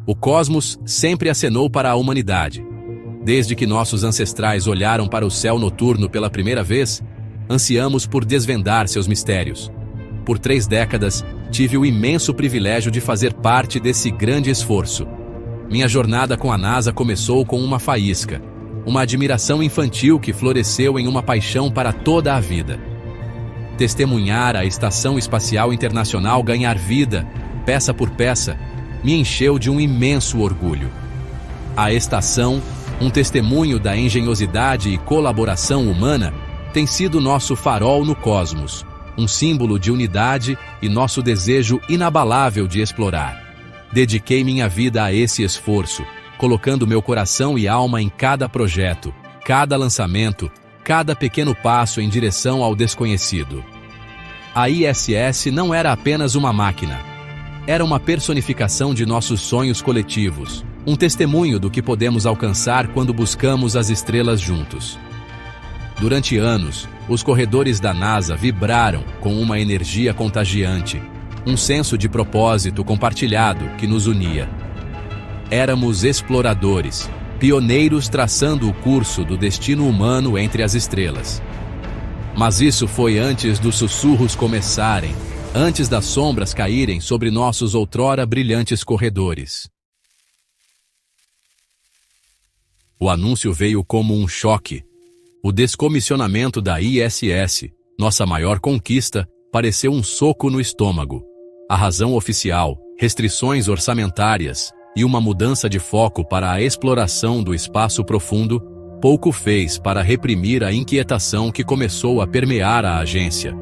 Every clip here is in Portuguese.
O cosmos sempre acenou para a humanidade. Desde que nossos ancestrais olharam para o céu noturno pela primeira vez, ansiamos por desvendar seus mistérios. Por 3 décadas, tive o imenso privilégio de fazer parte desse grande esforço. Minha jornada com a NASA começou com uma faísca, uma admiração infantil que floresceu em uma paixão para toda a vida. Testemunhar a Estação Espacial Internacional ganhar vida, peça por peça, me encheu de um imenso orgulho. A estação, um testemunho da engenhosidade e colaboração humana, tem sido nosso farol no cosmos, um símbolo de unidade e nosso desejo inabalável de explorar. Dediquei minha vida a esse esforço, colocando meu coração e alma em cada projeto, cada lançamento, cada pequeno passo em direção ao desconhecido. A ISS não era apenas uma máquina. Era uma personificação de nossos sonhos coletivos, um testemunho do que podemos alcançar quando buscamos as estrelas juntos. Durante anos, os corredores da NASA vibraram com uma energia contagiante, um senso de propósito compartilhado que nos unia. Éramos exploradores, pioneiros traçando o curso do destino humano entre as estrelas. Mas isso foi antes dos sussurros começarem, antes das sombras caírem sobre nossos outrora brilhantes corredores. O anúncio veio como um choque. O descomissionamento da ISS, nossa maior conquista, pareceu um soco no estômago. A razão oficial, restrições orçamentárias e uma mudança de foco para a exploração do espaço profundo pouco fez para reprimir a inquietação que começou a permear a agência.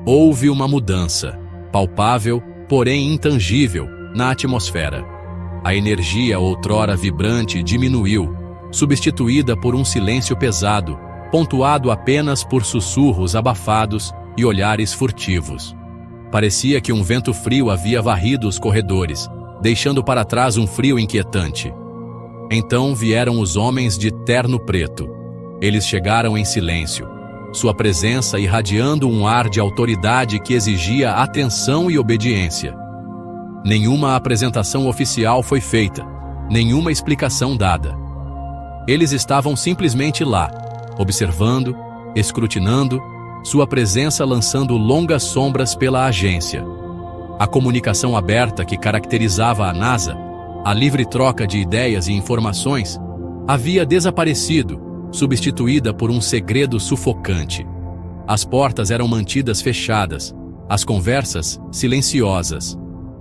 Houve uma mudança, palpável, porém intangível, na atmosfera. A energia outrora vibrante diminuiu, substituída por um silêncio pesado, pontuado apenas por sussurros abafados e olhares furtivos. Parecia que um vento frio havia varrido os corredores, deixando para trás um frio inquietante. Então vieram os homens de terno preto. Eles chegaram em silêncio, sua presença irradiando um ar de autoridade que exigia atenção e obediência. Nenhuma apresentação oficial foi feita, nenhuma explicação dada. Eles estavam simplesmente lá, observando, escrutinando, sua presença lançando longas sombras pela agência. A comunicação aberta que caracterizava a NASA, a livre troca de ideias e informações, havia desaparecido, substituída por um segredo sufocante. As portas eram mantidas fechadas, as conversas silenciosas.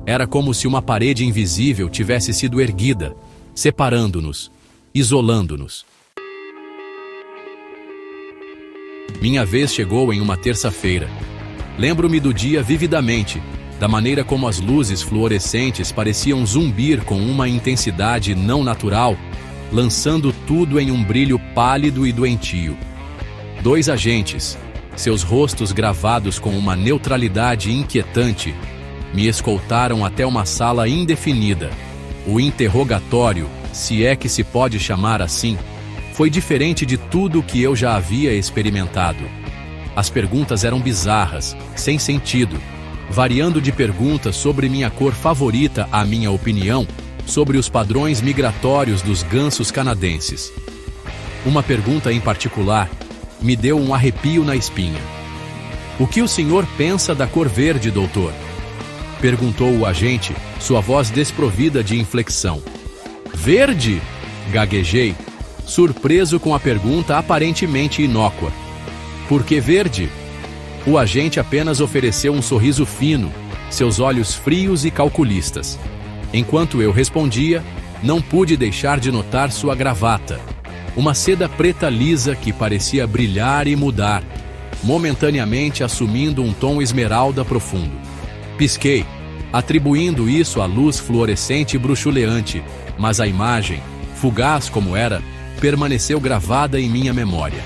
Era como se uma parede invisível tivesse sido erguida, separando-nos, isolando-nos. Minha vez chegou em uma terça-feira. Lembro-me do dia vividamente, da maneira como as luzes fluorescentes pareciam zumbir com uma intensidade não natural, lançando tudo em um brilho pálido e doentio. 2 agentes, seus rostos gravados com uma neutralidade inquietante, me escoltaram até uma sala indefinida. O interrogatório, se é que se pode chamar assim, foi diferente de tudo que eu já havia experimentado. As perguntas eram bizarras, sem sentido, variando de perguntas sobre minha cor favorita à minha opinião sobre os padrões migratórios dos gansos canadenses. Uma pergunta em particular me deu um arrepio na espinha. "O que o senhor pensa da cor verde, doutor?" perguntou o agente, sua voz desprovida de inflexão. "Verde?" gaguejei, surpreso com a pergunta aparentemente inócua. "Por que verde?" O agente apenas ofereceu um sorriso fino, seus olhos frios e calculistas. Enquanto eu respondia, não pude deixar de notar sua gravata, uma seda preta lisa que parecia brilhar e mudar, momentaneamente assumindo um tom esmeralda profundo. Pisquei, atribuindo isso à luz fluorescente bruxuleante, mas a imagem, fugaz como era, permaneceu gravada em minha memória.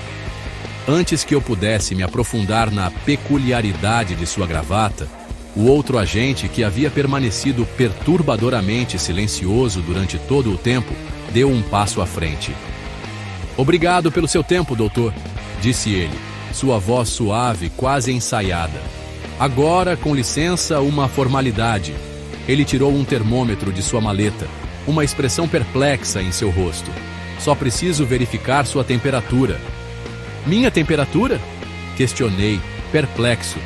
Antes que eu pudesse me aprofundar na peculiaridade de sua gravata, o outro agente, que havia permanecido perturbadoramente silencioso durante todo o tempo, deu um passo à frente. "Obrigado pelo seu tempo, doutor", disse ele, sua voz suave, quase ensaiada. "Agora, com licença, uma formalidade." Ele tirou um termômetro de sua maleta, uma expressão perplexa em seu rosto. Só preciso verificar sua temperatura. Minha temperatura? Questionei, perplexo.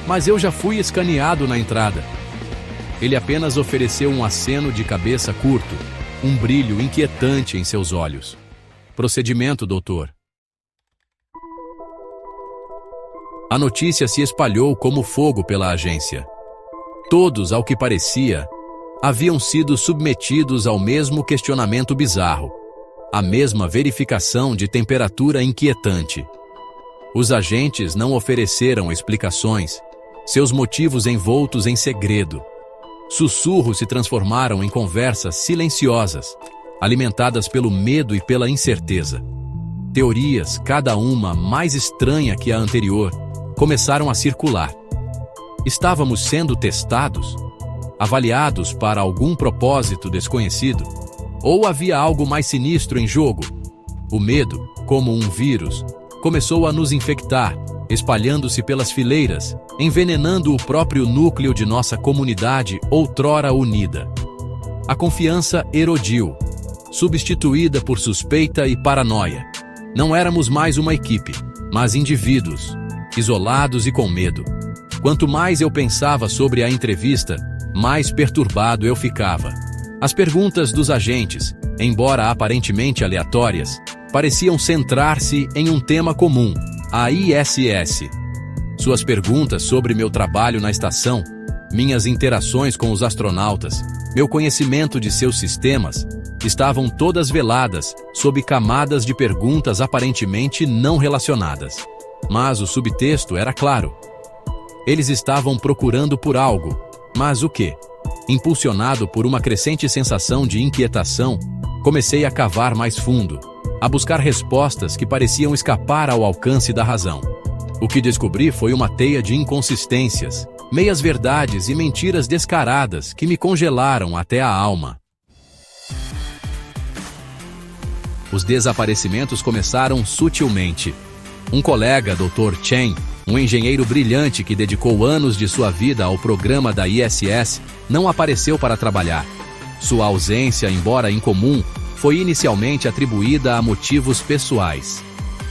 Mas eu já fui escaneado na entrada. Ele apenas ofereceu um aceno de cabeça curto, um brilho inquietante em seus olhos. Procedimento, doutor. A notícia se espalhou como fogo pela agência. Todos, ao que parecia, haviam sido submetidos ao mesmo questionamento bizarro, a mesma verificação de temperatura inquietante. Os agentes não ofereceram explicações, seus motivos envoltos em segredo. Sussurros se transformaram em conversas silenciosas, alimentadas pelo medo e pela incerteza. Teorias, cada uma mais estranha que a anterior, começaram a circular. Estávamos sendo testados? Avaliados para algum propósito desconhecido? Ou havia algo mais sinistro em jogo? O medo, como um vírus, começou a nos infectar, espalhando-se pelas fileiras, envenenando o próprio núcleo de nossa comunidade outrora unida. A confiança erodiu, substituída por suspeita e paranoia. Não éramos mais uma equipe, mas indivíduos, isolados e com medo. Quanto mais eu pensava sobre a entrevista, mais perturbado eu ficava. As perguntas dos agentes, embora aparentemente aleatórias, pareciam centrar-se em um tema comum, a ISS. Suas perguntas sobre meu trabalho na estação, minhas interações com os astronautas, meu conhecimento de seus sistemas, estavam todas veladas sob camadas de perguntas aparentemente não relacionadas. Mas o subtexto era claro. Eles estavam procurando por algo, mas o quê? Impulsionado por uma crescente sensação de inquietação, comecei a cavar mais fundo, a buscar respostas que pareciam escapar ao alcance da razão. O que descobri foi uma teia de inconsistências, meias-verdades e mentiras descaradas que me congelaram até a alma. Os desaparecimentos começaram sutilmente. Um colega, Dr. Chen, um engenheiro brilhante que dedicou anos de sua vida ao programa da ISS, não apareceu para trabalhar. Sua ausência, embora incomum, foi inicialmente atribuída a motivos pessoais.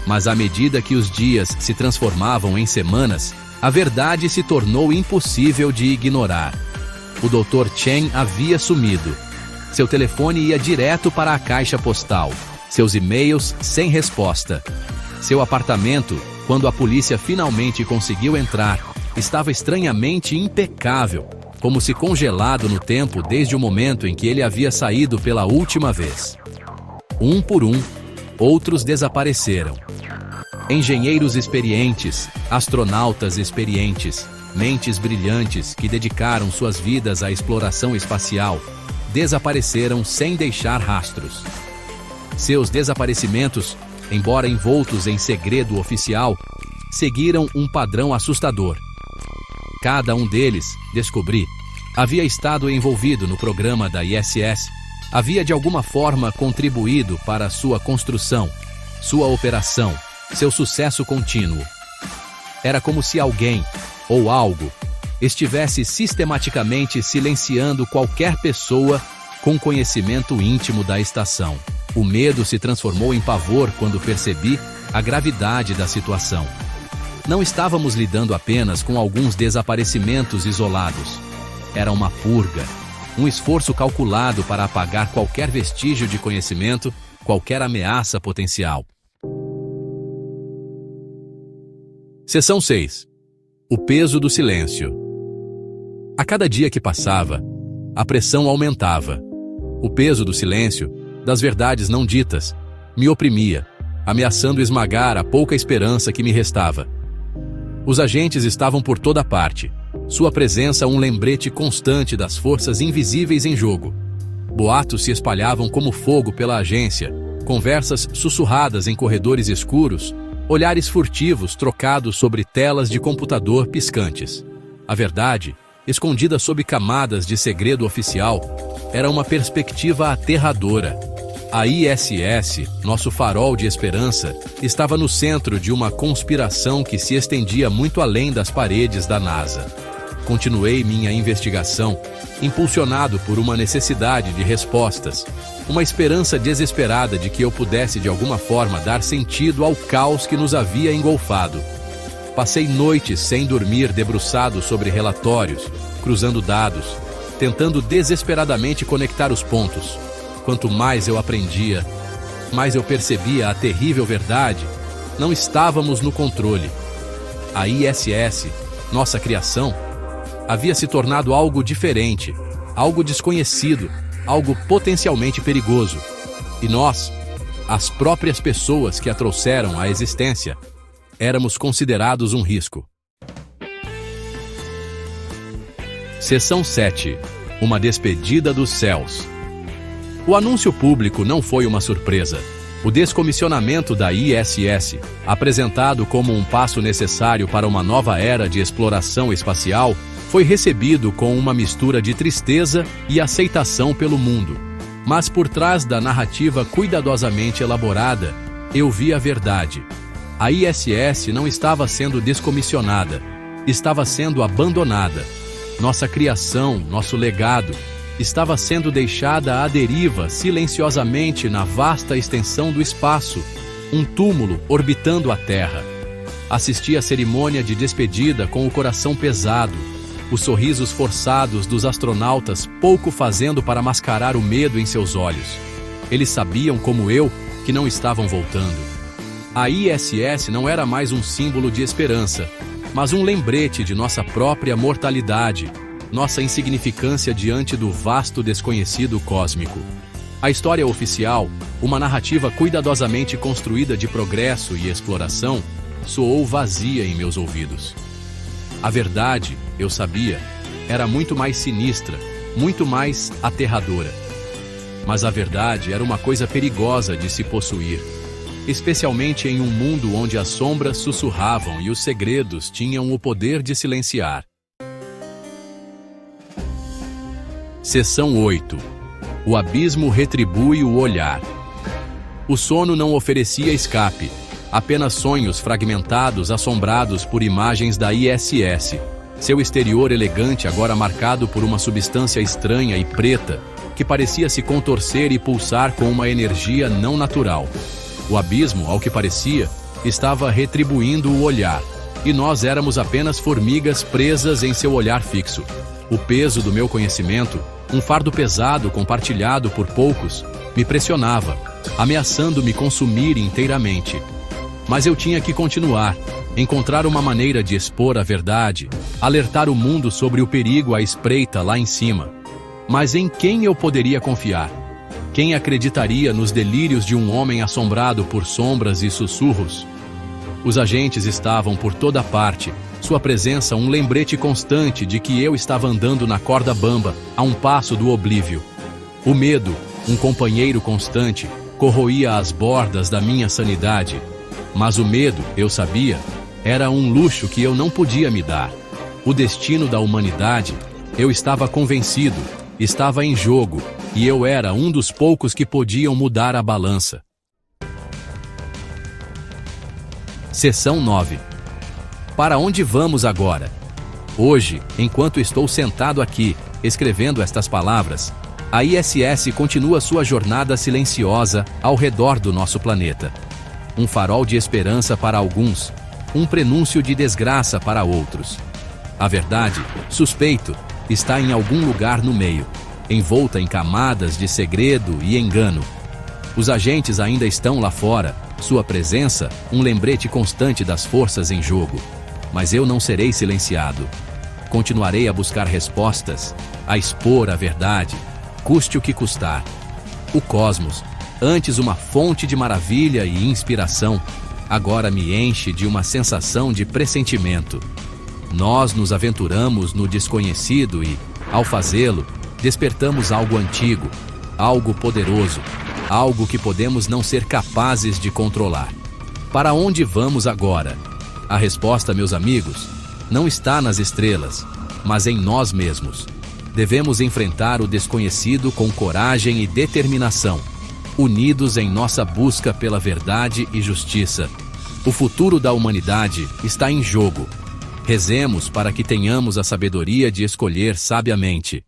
Mas à medida que os dias se transformavam em semanas, a verdade se tornou impossível de ignorar. O Dr. Chen havia sumido. Seu telefone ia direto para a caixa postal, seus e-mails sem resposta. Seu apartamento, quando a polícia finalmente conseguiu entrar, estava estranhamente impecável, como se congelado no tempo desde o momento em que ele havia saído pela última vez. Um por um, outros desapareceram. Engenheiros experientes, astronautas experientes, mentes brilhantes que dedicaram suas vidas à exploração espacial, desapareceram sem deixar rastros. Seus desaparecimentos, embora envoltos em segredo oficial, seguiram um padrão assustador. Cada um deles, descobri, havia estado envolvido no programa da ISS, havia de alguma forma contribuído para sua construção, sua operação, seu sucesso contínuo. Era como se alguém, ou algo, estivesse sistematicamente silenciando qualquer pessoa com conhecimento íntimo da estação. O medo se transformou em pavor quando percebi a gravidade da situação. Não estávamos lidando apenas com alguns desaparecimentos isolados. Era uma purga, um esforço calculado para apagar qualquer vestígio de conhecimento, qualquer ameaça potencial. Seção 6. O peso do silêncio. A cada dia que passava, a pressão aumentava. O peso do silêncio, das verdades não ditas, me oprimia, ameaçando esmagar a pouca esperança que me restava. Os agentes estavam por toda parte, sua presença um lembrete constante das forças invisíveis em jogo. Boatos se espalhavam como fogo pela agência, conversas sussurradas em corredores escuros, olhares furtivos trocados sobre telas de computador piscantes. A verdade, escondida sob camadas de segredo oficial, era uma perspectiva aterradora. A ISS, nosso farol de esperança, estava no centro de uma conspiração que se estendia muito além das paredes da NASA. continuei minha investigação, impulsionado por uma necessidade de respostas, uma esperança desesperada de que eu pudesse de alguma forma dar sentido ao caos que nos havia engolfado. Passei noites sem dormir debruçado sobre relatórios, cruzando dados, tentando desesperadamente conectar os pontos. Quanto mais eu aprendia, mais eu percebia a terrível verdade: não estávamos no controle. A ISS, nossa criação, havia se tornado algo diferente, algo desconhecido, algo potencialmente perigoso. E nós, as próprias pessoas que a trouxeram à existência, éramos considerados um risco. Seção 7. Uma despedida dos céus. O anúncio público não foi uma surpresa. O descomissionamento da ISS, apresentado como um passo necessário para uma nova era de exploração espacial, foi recebido com uma mistura de tristeza e aceitação pelo mundo. Mas por trás da narrativa cuidadosamente elaborada, eu vi a verdade. A ISS não estava sendo descomissionada, estava sendo abandonada. Nossa criação, nosso legado, estava sendo deixada à deriva silenciosamente na vasta extensão do espaço, um túmulo orbitando a Terra. Assisti à cerimônia de despedida com o coração pesado, os sorrisos forçados dos astronautas pouco fazendo para mascarar o medo em seus olhos. Eles sabiam, como eu, que não estavam voltando. A ISS não era mais um símbolo de esperança, mas um lembrete de nossa própria mortalidade, nossa insignificância diante do vasto desconhecido cósmico. A história oficial, uma narrativa cuidadosamente construída de progresso e exploração, soou vazia em meus ouvidos. A verdade, eu sabia, era muito mais sinistra, muito mais aterradora. Mas a verdade era uma coisa perigosa de se possuir, especialmente em um mundo onde as sombras sussurravam e os segredos tinham o poder de silenciar. Seção 8. O abismo retribui o olhar. O sono não oferecia escape, apenas sonhos fragmentados assombrados por imagens da ISS, seu exterior elegante agora marcado por uma substância estranha e preta, que parecia se contorcer e pulsar com uma energia não natural. O abismo, ao que parecia, estava retribuindo o olhar, e nós éramos apenas formigas presas em seu olhar fixo. O peso do meu conhecimento, um fardo pesado compartilhado por poucos, me pressionava, ameaçando me consumir inteiramente. Mas eu tinha que continuar, encontrar uma maneira de expor a verdade, alertar o mundo sobre o perigo à espreita lá em cima. Mas em quem eu poderia confiar? Quem acreditaria nos delírios de um homem assombrado por sombras e sussurros? Os agentes estavam por toda parte, sua presença um lembrete constante de que eu estava andando na corda bamba, a um passo do oblívio. O medo, um companheiro constante, corroía as bordas da minha sanidade. Mas o medo, eu sabia, era um luxo que eu não podia me dar. O destino da humanidade, eu estava convencido, estava em jogo, e eu era um dos poucos que podiam mudar a balança. Seção 9. Para onde vamos agora? Hoje, enquanto estou sentado aqui, escrevendo estas palavras, a ISS continua sua jornada silenciosa ao redor do nosso planeta. Um farol de esperança para alguns, um prenúncio de desgraça para outros. A verdade, suspeito, está em algum lugar no meio, envolta em camadas de segredo e engano. Os agentes ainda estão lá fora, sua presença, um lembrete constante das forças em jogo. Mas eu não serei silenciado. Continuarei a buscar respostas, a expor a verdade, custe o que custar. O cosmos, antes uma fonte de maravilha e inspiração, agora me enche de uma sensação de pressentimento. Nós nos aventuramos no desconhecido e, ao fazê-lo, despertamos algo antigo, algo poderoso, algo que podemos não ser capazes de controlar. Para onde vamos agora? A resposta, meus amigos, não está nas estrelas, mas em nós mesmos. Devemos enfrentar o desconhecido com coragem e determinação, unidos em nossa busca pela verdade e justiça. O futuro da humanidade está em jogo. Rezemos para que tenhamos a sabedoria de escolher sabiamente.